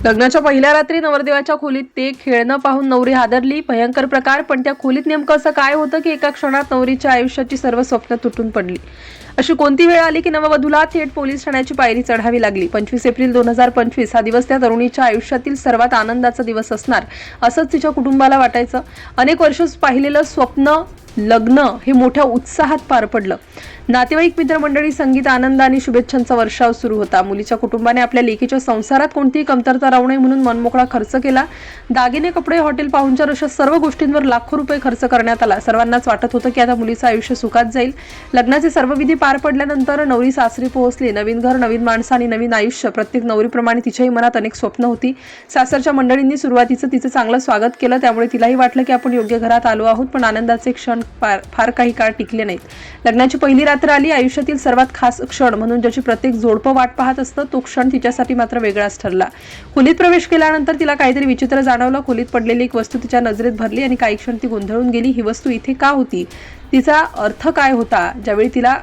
लग्नाच्या पहिल्या रात्री नवरदेवाच्या खोलीत ते खेळणं पाहून नवरी हादरली. भयंकर प्रकार. पण त्या खोलीत नेमकं असं काय होतं की एका क्षणात नवरीच्या आयुष्याची सर्व स्वप्न तुटून पडली. अशी कोणती वेळ आली की नववधूला थेट पोलीस ठाण्याची पायरी चढावी लागली. 25 एप्रिल 2025 हा दिवस त्या तरुणीच्या आयुष्यातील सर्वात आनंदाचा दिवस असणार असंच तिच्या कुटुंबाला वाटायचं. अनेक वर्ष पाहिलेलं स्वप्न लग्न हे मोठ्या उत्साहात पार पडलं. नातेवाईक, मित्रमंडळी, संगीत, आनंद आणि शुभेच्छांचा वर्षाव सुरू होता. मुलीच्या कुटुंबाने आपल्या लेकीच्या संसारात कोणतीही कमतरता राहू नये म्हणून मनमोकळा खर्च केला. दागिने, कपडे, हॉटेल, पाहुणचार अशा सर्व गोष्टींवर लाखो रुपये खर्च करण्यात आला. सर्वांनाच वाटत होतं की आता मुलीचं आयुष्य सुखात जाईल. लग्नाचे सर्व विधी पार पडल्यानंतर नवरी सासरी पोहोचली. नवीन घर, नवीन माणसं आणि नवीन आयुष्य. प्रत्येक नवरीप्रमाणे तिच्याही मनात अनेक स्वप्न होती. सासरच्या मंडळींनी सुरुवातीचं तिचं चांगलं स्वागत केलं, त्यामुळे तिलाही वाटलं की आपण योग्य घरात आलो आहोत. पण आनंदाचे क्षण फार काही काळ टिकले नाहीत. लग्नाची पहिली रात्र आली. आयुष्यातील सर्वात खास क्षण म्हणून ज्याची प्रत्येक जोडपं वाट पाहत असतं, तो क्षण तिच्यासाठी मात्र वेगळाच ठरला. खोलीत प्रवेश केल्यानंतर तिला काहीतरी विचित्र जाणवलं. खोलीत पडलेली एक वस्तू तिच्या नजरेत भरली आणि काही क्षण ती गोंधळून गेली. ही वस्तू इथे का होती? तिचा अर्थ काय होता? ज्यावेळी तिला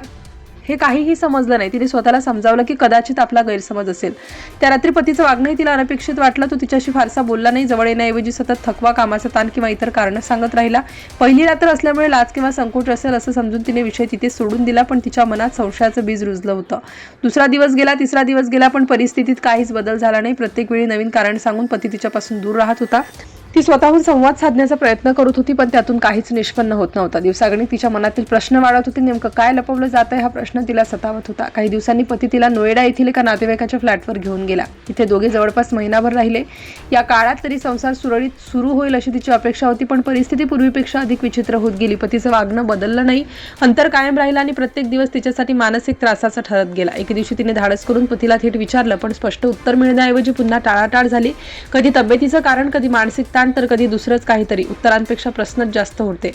हे काहीही समजलं नाही, तिने स्वतःला समजावलं की कदाचित आपला गैरसमज असेल. त्या रात्री पतीचं वागणंही तिला अनपेक्षित वाटलं. तो तिच्याशी फारसा बोलला नाही. जवळ येण्याऐवजी सतत थकवा, कामाचा ताण किंवा इतर कारणं सांगत राहिला. पहिली रात्र असल्यामुळे लाज किंवा संकोच असेल असं समजून तिने विषय तिथे सोडून दिला. पण तिच्या मनात संशयाचं बीज रुजलं होतं. दुसरा दिवस गेला, तिसरा दिवस गेला, पण परिस्थितीत काहीच बदल झाला नाही. प्रत्येक वेळी नवीन कारण सांगून पती तिच्यापासून दूर राहत होता. ती स्वतःहून संवाद साधण्याचा प्रयत्न करत होती, पण त्यातून काहीच निष्पन्न होत नव्हता. दिवसागणिक तिच्या मनातील प्रश्न वाढत होते. नेमकं काय लपवलं जात आहे हा प्रश्न तिला सतावत होता. काही दिवसांनी पती तिला नोएडा येथील एका नातेवाईकाच्या फ्लॅटवर घेऊन गेला. तिथे दोघे जवळपास महिनाभर राहिले. या काळात तरी संसार सुरळीत सुरू होईल अशी तिची अपेक्षा होती, पण परिस्थिती पूर्वीपेक्षा अधिक विचित्र होत गेली. पतीचं वागणं बदललं नाही, अंतर कायम राहिलं आणि प्रत्येक दिवस तिच्यासाठी मानसिक त्रासाचा ठरत गेला. एके दिवशी तिने धाडस करून पतीला थेट विचारलं, पण स्पष्ट उत्तर मिळण्याऐवजी पुन्हा टाळाटाळ झाली. कधी तब्येतीचं कारण, कधी मानसिक ताण, तर कधी दुसरंच काहीतरी. उत्तरांपेक्षा प्रश्नच जास्त होते.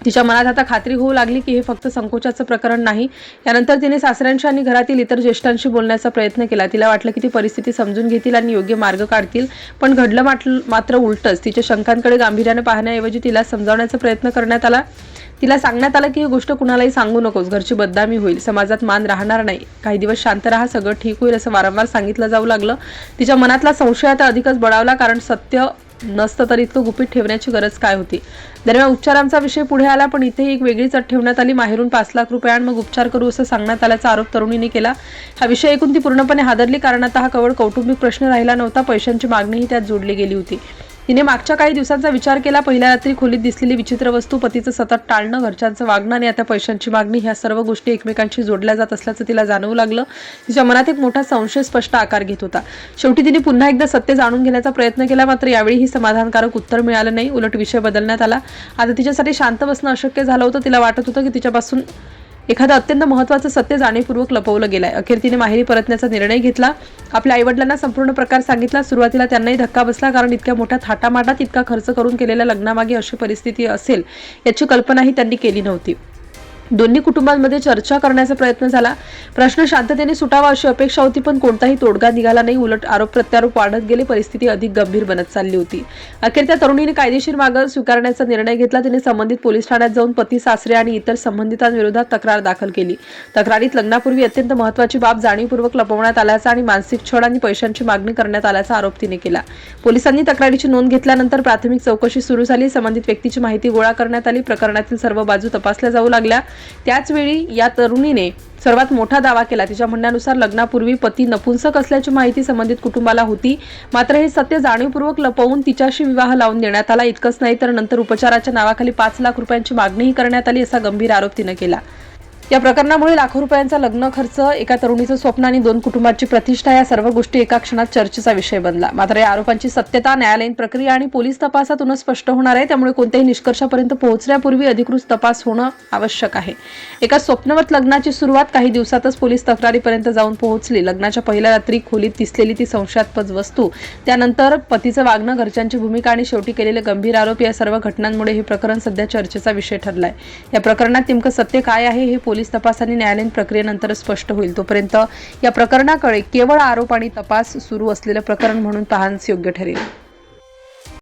तिच्या मनात आता खात्री होऊ लागली की हे फक्त संकोचाचं प्रकरण नाही. यानंतर तिने सासऱ्यांशी आणि घरातील इतर ज्येष्ठांशी बोलण्याचा प्रयत्न केला. तिला वाटलं की ती परिस्थिती समजून घेतील आणि योग्य मार्ग काढतील, पण घडलं मात्र उलटच. तिच्या शंकांकडे गांभीर्याने पाहण्याऐवजी तिला समजावण्याचा प्रयत्न करण्यात आला. तिला सांगण्यात आलं की ही गोष्ट कुणालाही सांगू नकोस, घरची बदनामी होईल, समाजात मान राहणार नाही, काही दिवस शांत राहा, सगळं ठीक होईल असं वारंवार सांगितलं जाऊ लागलं. तिच्या मनातला संशय आता अधिकच बळावला, कारण सत्य नसतं तर इतकं गुपित ठेवण्याची गरज काय होती. दरम्यान उपचारांचा विषय पुढे आला, पण इथे एक वेगळीच अट ठेवण्यात आली. माहेरून 5 लाख रुपये मग उपचार करू असं सांगण्यात आल्याचा आरोप तरुणीने केला. हा विषय ऐकून ती पूर्णपणे हादरली, कारण आता हा केवळ कौटुंबिक प्रश्न राहिला नव्हता, पैशांची मागणीही त्यात जोडली गेली होती. तिने मागच्या काही दिवसांचा विचार केला. पहिल्या रात्री खोलीत दिसलेली विचित्र वस्तू, पतीचं सतत टाळणं, घरच्यांचं वागणं आणि आता पैशांची मागणी, ह्या सर्व गोष्टी एकमेकांशी जोडल्या जात असल्याचं तिला जाणवू लागलं. तिच्या मनात एक मोठा संशय स्पष्ट आकार घेत होता. शेवटी तिने पुन्हा एकदा सत्य जाणून घेण्याचा प्रयत्न केला, मात्र यावेळीही समाधानकारक उत्तर मिळालं नाही. उलट विषय बदलण्यात आला. आता तिच्यासाठी शांत बसणं अशक्य झालं होतं. तिला वाटत होतं की तिच्यापासून एखादं अत्यंत महत्त्वाचं सत्य जाणीवपूर्वक लपवलं गेलंय. अखेर तिने माहेरी परतण्याचा निर्णय घेतला. आपल्या आईवडिलांना संपूर्ण प्रकार सांगितला. सुरुवातीला त्यांनाही धक्का बसला, कारण इतक्या मोठ्या थाटामाटात इतका खर्च करून केलेल्या लग्नामागे अशी परिस्थिती असेल याची कल्पनाही त्यांनी केली नव्हती. दोन्ही कुटुंबांमध्ये चर्चा करण्याचा प्रयत्न झाला. प्रश्न शांततेने सुटावा अशी अपेक्षा होती, पण कोणताही तोडगा निघाला नाही. उलट आरोप प्रत्यारोप वाढत गेले. परिस्थिती अधिक गंभीर बनत चालली होती. अखेर त्या तरुणीने कायदेशीर मार्ग स्वीकारण्याचा निर्णय घेतला. तिने संबंधित पोलीस ठाण्यात जाऊन पती, सासरे आणि इतर संबंधितांविरोधात तक्रार दाखल केली. तक्रारीत लग्नापूर्वी अत्यंत महत्त्वाची बाब जाणीवपूर्वक लपवण्यात आल्याचा आणि मानसिक छळ आणि पैशांची मागणी करण्यात आल्याचा आरोप तिने केला. पोलिसांनी तक्रारीची नोंद घेतल्यानंतर प्राथमिक चौकशी सुरू झाली. संबंधित व्यक्तीची माहिती गोळा करण्यात आली. प्रकरणातील सर्व बाजू तपासल्या जाऊ लागल्या. त्याच वेळी या तरुणीने सर्वात मोठा दावा केला. तिच्या म्हणण्यानुसार लग्नापूर्वी पती नपुंसक असल्याची माहिती संबंधित कुटुंबाला होती, मात्र हे सत्य जाणीवपूर्वक लपवून तिच्याशी विवाह लावून देण्यात आला. इतकंच नाही तर नंतर उपचाराच्या नावाखाली 5 लाख रुपयांची मागणीही करण्यात आली, असा गंभीर आरोप तिने केला. या प्रकरणामुळे लाखो रुपयांचा लग्न खर्च, एका तरुणीचं स्वप्न आणि 2 कुटुंबाची प्रतिष्ठा, या सर्व गोष्टी एका क्षणात चर्चेचा विषय बनला. मात्र या आरोपांची सत्यता न्यायालयीन प्रक्रिया आणि पोलीस तपासातूनच स्पष्ट होणार आहे. त्यामुळे कोणत्याही निष्कर्षापर्यंत पोहोचण्यापूर्वी अधिकृत तपास होणं आवश्यक आहे. एका स्वप्नवत लग्नाची सुरुवात काही दिवसातच पोलीस तक्रारीपर्यंत जाऊन पोहोचली. लग्नाच्या पहिल्या रात्री खोलीत दिसलेली ती संशयास्पद वस्तू, त्यानंतर पतीचं वागणं, घरच्यांची भूमिका आणि शेवटी केलेले गंभीर आरोप, या सर्व घटनांमुळे हे प्रकरण सध्या चर्चेचा विषय ठरलाय. या प्रकरणात नेमकं सत्य काय आहे हे पोलीस तपास आणि न्यायालयीन प्रक्रियेनंतरच स्पष्ट होईल. तोपर्यंत या प्रकरणाकडे केवळ आरोप आणि तपास सुरू असलेलं प्रकरण म्हणून पाहणंच योग्य ठरेल.